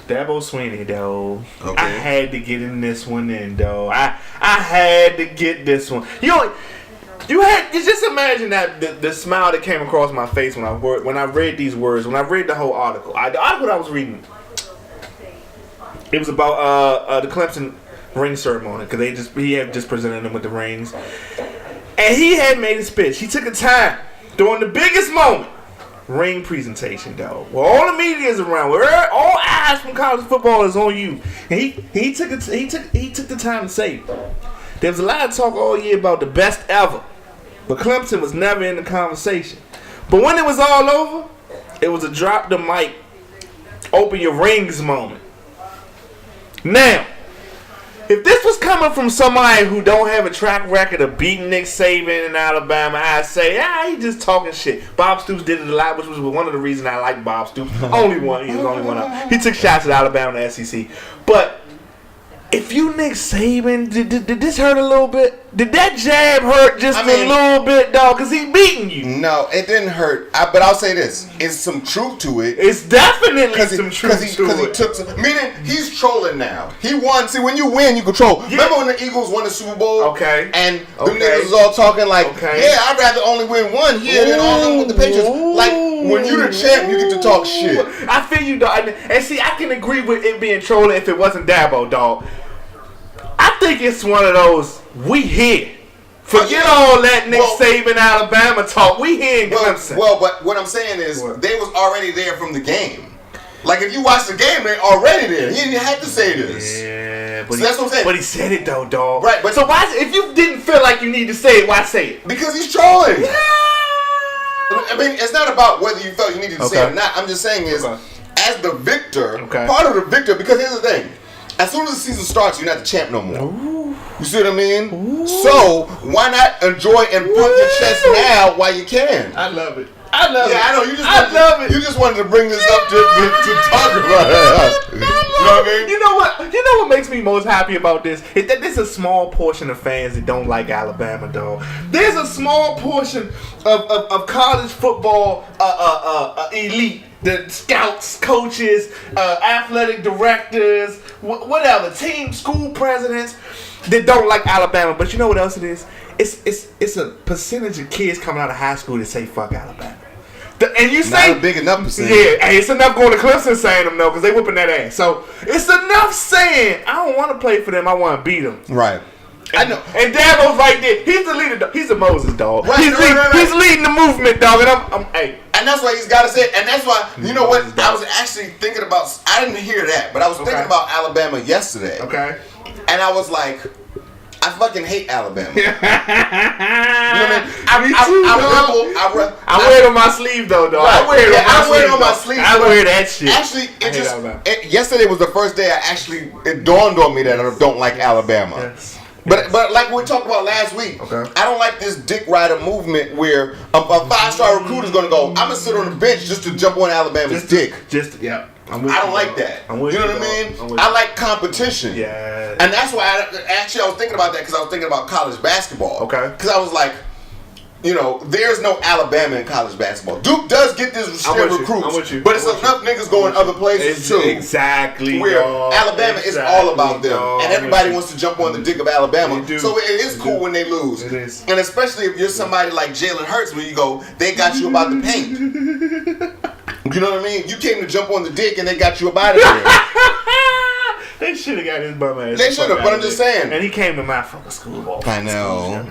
Dabo Swinney, though. Okay. I had to get in this one in, though. I had to get this one. You just imagine that the smile that came across my face when I read these words, when I read the whole article. The article I was reading, it was about the Clemson ring ceremony, because he had just presented them with the rings, and he had made a speech. He took a time during the biggest moment. Ring presentation, though. Well, all the media is around. Where all eyes from college football is on you. And he took the time to say it. There was a lot of talk all year about the best ever, but Clemson was never in the conversation. But when it was all over, it was a drop the mic, open your rings moment. Now, if this was coming from somebody who don't have a track record of beating Nick Saban in Alabama, I'd say, he just talking shit. Bob Stoops did it a lot, which was one of the reasons I like Bob Stoops. Only one. He was the only one out. He took shots at Alabama and the SEC. But if you Nick Saban, did this hurt a little bit? Did that jab hurt a little bit, dog? Because he beating you. No, it didn't hurt. But I'll say this. It's some truth to it. It's definitely some truth to it. Because he took some... Meaning, he's trolling now. He won. See, when you win, you control. Yeah. Remember when the Eagles won the Super Bowl? Okay. And the niggas was all talking like, I'd rather only win one here than all them with the Patriots. Like, when you the champ, you get to talk shit. I feel you, dog. And see, I can agree with it being trolling if it wasn't Dabo, dog. I think it's one of those, we here. Forget all that Nick Saban, Alabama talk. We here in Clemson. Well, but what I'm saying is, they was already there from the game. Like, if you watch the game, they're already there. He didn't have to say this. Yeah, but so that's what I'm saying. But he said it, though, dog. Right, but... So why, if you didn't feel like you need to say it, why say it? Because he's trolling. Yeah. I mean, it's not about whether you felt you needed to say it or not. I'm just saying is, as the victor, part of the victor, because here's the thing. As soon as the season starts, you're not the champ no more. Ooh. You see what I mean? Ooh. So, why not enjoy and pump your chest now while you can? I love it. I love it. Yeah, I know. You just wanted to bring this up to talk about it. You know what I mean? You know what makes me most happy about this? Is that there's a small portion of fans that don't like Alabama, though. There's a small portion of college football elite. The scouts, coaches, athletic directors, whatever, team, school presidents that don't like Alabama. But you know what else it is? It's a percentage of kids coming out of high school that say fuck Alabama. And you say not a big enough percentage. Yeah, and it's enough going to Clemson saying them though, because they whipping that ass. So it's enough saying I don't want to play for them. I want to beat them. Right. I know. And Dabo's right there. He's the leader. Dog. He's a Moses dog. Right, he's leading the movement, dog. And I'm hey. And that's why he's got to say it. And that's why, you know what? I was actually thinking about, I didn't hear that, but I was thinking about Alabama yesterday. Okay. And I was like, I fucking hate Alabama. You know what I mean? I wear it on my sleeve, though, dog. Right. I wear it on my sleeve. I wear that shit. Actually, yesterday was the first day it dawned on me that I don't like Alabama. Yes. But like we talked about last week, I don't like this dick rider movement where a 5-star recruiter is going to go, I'm going to sit on the bench just to jump on Alabama's dick. Yeah. I don't like that. You know what I mean? I like competition. Yeah. And that's why I was thinking about that because I was thinking about college basketball. Okay. Because I was like, there's no Alabama in college basketball. Duke does get this share recruits, but it's enough niggas going other places too. Exactly. Where Alabama is all about them, and everybody wants to jump on the dick of Alabama. So it is cool when they lose. It is. And especially if you're somebody like Jalen Hurts, where you go, they got you about the paint. You know what I mean? You came to jump on the dick, and they got you about it. They should have got his bum ass. They should have, but I'm just saying. And he came to my fucking school ball. I know.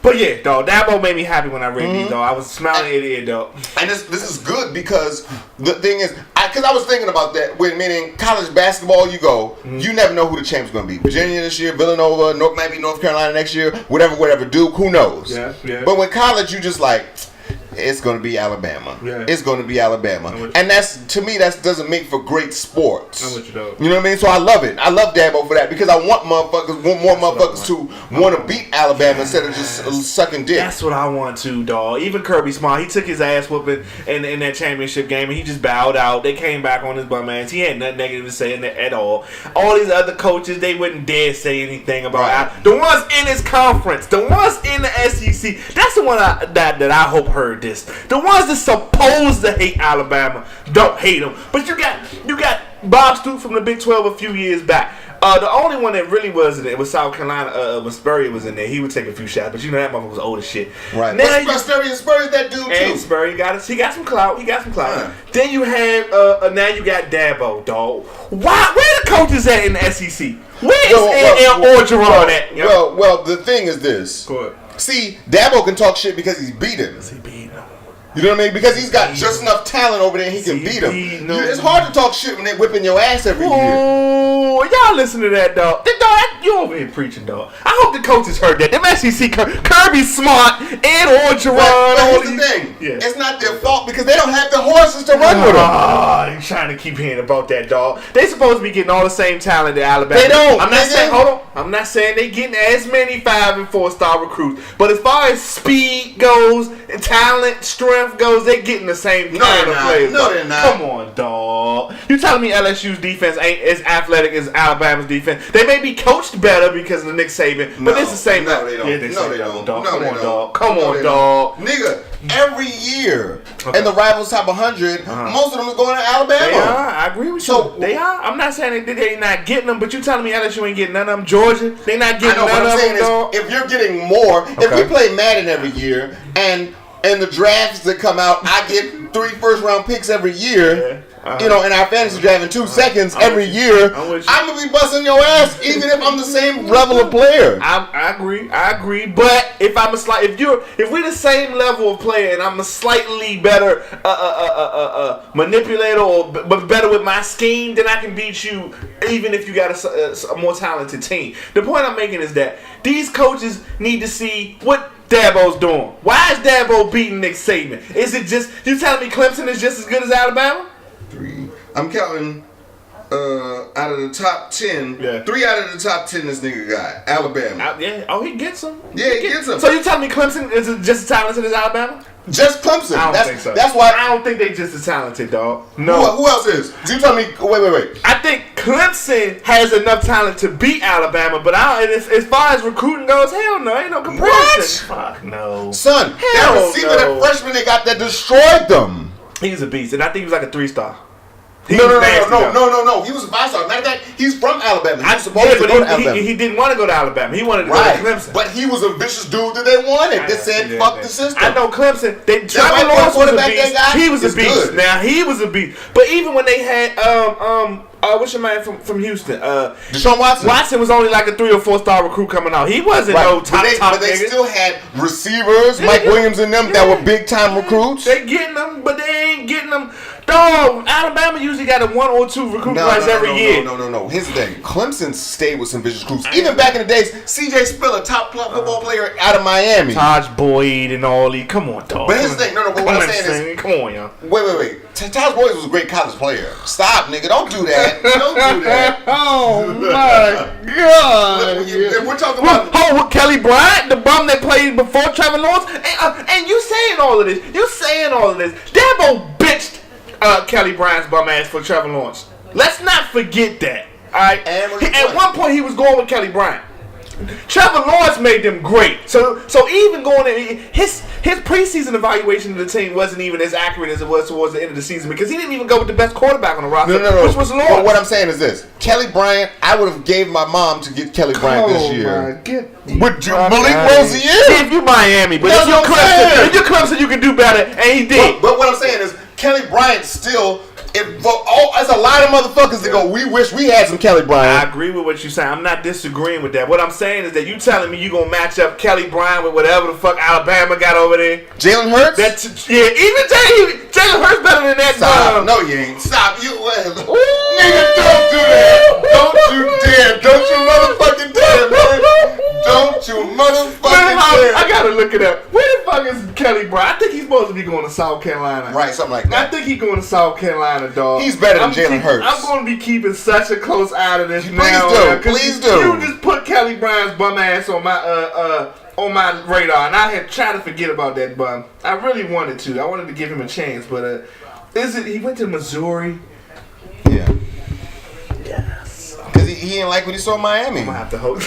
But yeah, dog, Dabo made me happy when I read these, dog. I was smiling at it, dog. And this is good because the thing is, because I was thinking about that, meaning college basketball, you go, you never know who the champ's going to be. Virginia this year, Villanova, might be North Carolina next year, whatever, Duke, who knows? Yeah. But when college, you just like, it's going to be Alabama. Yeah. It's going to be Alabama. And to me, that doesn't make for great sports. I'm with you, dog. You know what I mean? So I love it. I love Dabo for that because I want more motherfuckers to want to beat Alabama instead of just sucking dick. That's what I want to, dog. Even Kirby Smart, he took his ass whooping in that championship game and he just bowed out. They came back on his bum ass. He had nothing negative to say at all. All these other coaches, they wouldn't dare say anything about the ones in his conference, the ones in the SEC. That's the one that I hope heard this. The ones that supposed to hate Alabama don't hate them. But you got Bob Stoops from the Big 12 a few years back. The only one that really wasn't it was South Carolina. When Spurrier was in there, he would take a few shots, but you know that motherfucker was old as shit. Right. Now Spurrier's that dude and too. Spurrier he got some clout. Then you have now you got Dabo, dog. Where the coaches at in the SEC? Where is Orgeron at? Well, the thing is this. Go ahead. See, Dabo can talk shit because he's beaten. You know what I mean? Because he's got just enough talent over there, he can beat him. It's hard to talk shit when they're whipping your ass every year. Y'all listen to that, dog. You over here preaching, dog. I hope the coaches heard that. Them SEC Kirby Smart and Orgeron. But here's the thing. Yeah. It's not their fault because they don't have the horses to run with them. You're trying to keep hearing about that, dog. They supposed to be getting all the same talent that Alabama. They don't. I'm not saying they getting as many 5- and 4-star recruits. But as far as speed goes, and talent, strength goes, they getting the same kind of players. No, they're not. Come on, dog. You telling me LSU's defense ain't as athletic as Alabama's defense? They may be coached better because of Nick Saban, but it's the same. No, they don't. Yeah, they don't. Dog. Come on, dog. Come on, dog. Nigga, every year in the Rivals Top 100, most of them is going to Alabama. They are. I agree with you. They are. I'm not saying they not getting them, but you telling me LSU ain't getting none of them. Georgia, they not getting none of them. What I'm saying is, if you're getting more, if we play Madden every year and the drafts that come out, I get 3 first-round picks every year. In our fantasy draft in 2 seconds every year, I'm gonna be busting your ass even if I'm the same level of player. I agree. But if I'm if we're the same level of player and I'm a slightly better manipulator but better with my scheme, then I can beat you even if you got a more talented team. The point I'm making is that these coaches need to see what Dabo's doing. Why is Dabo beating Nick Saban? Is it just you telling me Clemson is just as good as Alabama? 3. I'm counting out of the top 10. 3 out of the top 10 this nigga got. Alabama. He gets them. Yeah, he gets them. So you telling me Clemson is just as talented as Alabama? Just Clemson. I don't think so. That's why I don't think they just as talented, dog. No. Who else is? You tell me. Wait. I think Clemson has enough talent to beat Alabama, but as far as recruiting goes, hell no, ain't no comparison. What? Fuck no. Son, that receiver, that freshman they got that destroyed them. He's a beast, and I think he was like a 3-star. No. He was a 5-star. Matter of fact, he's from Alabama. He was supposed to go to Alabama. He didn't want to go to Alabama. He wanted to go to Clemson. But he was a vicious dude that they wanted. That said, fuck the system. I know Clemson. Trevor Lawrence was a beast. He was a beast. Now he was a beast. But even when they had what's your man from Houston? Deshaun Watson. Watson was only like a 3- or 4-star recruit coming out. He wasn't no top. But they still had receivers, Mike Williams and them that were big time recruits. They getting them, but they ain't getting them. Dog, Alabama usually got a 1 or 2 recruit class every year. No. Here's the thing. Clemson stayed with some vicious recruits. Even back in the days, C.J. Spiller, top football player out of Miami. Taj Boyd and all these. Come on, dog. But here's the thing. What I'm saying is, come on, y'all. Wait. Taj Boyd was a great college player. Stop, nigga. Don't do that. Oh my God. We're talking about Kelly Bryant, the bum that played before Trevor Lawrence, and you saying all of this. Dabo bitched Kelly Bryant's bum ass for Trevor Lawrence. Let's not forget that. All right. At one point, he was going with Kelly Bryant. Trevor Lawrence made them great. So even going in his preseason evaluation of the team wasn't even as accurate as it was towards the end of the season because he didn't even go with the best quarterback on the roster, which was Lawrence. But what I'm saying is this: Kelly Bryant, I would have gave my mom to get Kelly Bryant this year. Would you believe Rozier? If you Miami, but if you're Clemson, you can do better, and he did. But what I'm saying is, Kelly Bryant still. There's a lot of motherfuckers that go, we wish we had some Kelly Bryant. I agree with what you're saying. I'm not disagreeing with that. What I'm saying is that you telling me you going to match up Kelly Bryant with whatever the fuck Alabama got over there. Jalen Hurts? Even Jalen Hurts better than that. Stop. No, you ain't. Stop. Nigga, don't do that. Don't you dare. Don't you motherfucking dare, man. Don't you motherfucking dare. I got to look it up. Where the fuck is Kelly Bryant? I think he's supposed to be going to South Carolina. Right, something like that. I think he's going to South Carolina, dog. He's better than Jalen Hurts. I'm going to be keeping such a close eye to this Please do. You just put Kelly Bryant's bum ass on my radar, and I had tried to forget about that bum. I really wanted to. I wanted to give him a chance, but he went to Missouri? Yeah. Yes. Because he didn't like what he saw in Miami. I'm going to have to hope.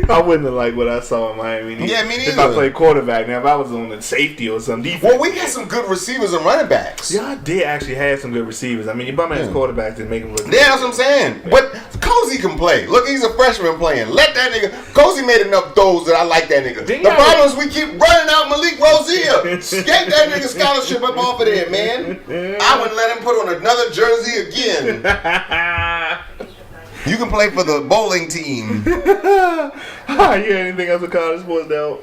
I wouldn't have liked what I saw in Miami. Yeah, me neither. If I played quarterback, now if I was on the safety or some defense. Well, we had some good receivers and running backs. Yeah, I did actually have some good receivers. I mean, your bum ass quarterbacks didn't make him look. Yeah, that's what I'm saying. But Cozy can play. Look, he's a freshman playing. Let that nigga. Cozy made enough throws that I like that nigga. The problem is we keep running out Malik Rosier. Get that nigga scholarship up off of there, man. I wouldn't let him put on another jersey again. You can play for the bowling team. You got anything else with college sports, though?